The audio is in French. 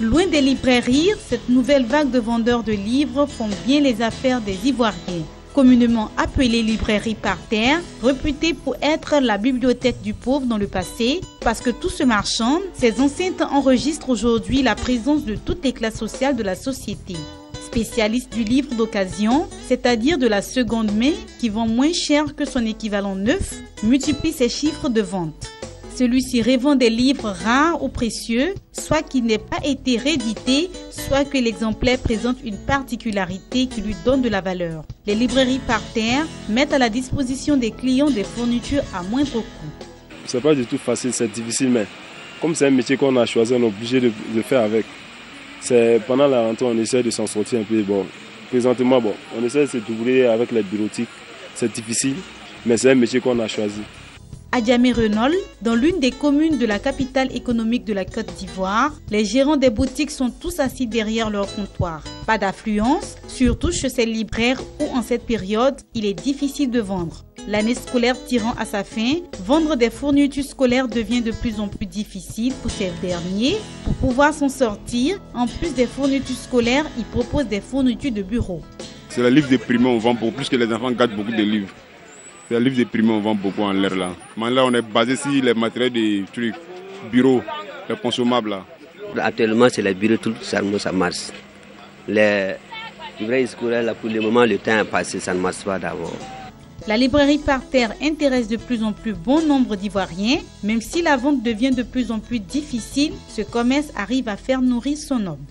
Loin des librairies, cette nouvelle vague de vendeurs de livres font bien les affaires des Ivoiriens. Communément appelée librairie par terre, réputée pour être la bibliothèque du pauvre dans le passé, parce que tout se marchande, ces enceintes enregistrent aujourd'hui la présence de toutes les classes sociales de la société. Spécialiste du livre d'occasion, c'est-à-dire de la seconde main qui vend moins cher que son équivalent neuf, multiplie ses chiffres de vente. Celui-ci revend des livres rares ou précieux, soit qui n'aient pas été réédités, soit que l'exemplaire présente une particularité qui lui donne de la valeur. Les librairies par terre mettent à la disposition des clients des fournitures à moindre coût. C'est pas du tout facile, c'est difficile, mais comme c'est un métier qu'on a choisi, on est obligé de faire avec. Pendant la rentrée, on essaie de s'en sortir un peu. Bon, présentement, on essaie de se débrouiller avec les bureautiques. C'est difficile, mais c'est un métier qu'on a choisi. À Djamé-Renol, dans l'une des communes de la capitale économique de la Côte d'Ivoire, les gérants des boutiques sont tous assis derrière leur comptoir. Pas d'affluence, surtout chez ces libraires où en cette période, il est difficile de vendre. L'année scolaire tirant à sa fin, vendre des fournitures scolaires devient de plus en plus difficile pour ces derniers. Pour pouvoir s'en sortir, en plus des fournitures scolaires, ils proposent des fournitures de bureau. C'est le livre de primaire, on vend beaucoup plus que les enfants gardent beaucoup de livres. C'est le livre de primaire, on vend beaucoup en l'air là. Mais là, on est basé sur les matériels des trucs, bureaux, les consommables là. Actuellement, c'est les bureaux, tout ça marche. Les librairies scolaires, là, pour le moment, le temps est passé, ça ne marche pas d'abord. La librairie par terre intéresse de plus en plus bon nombre d'Ivoiriens. Même si la vente devient de plus en plus difficile, ce commerce arrive à faire nourrir son homme.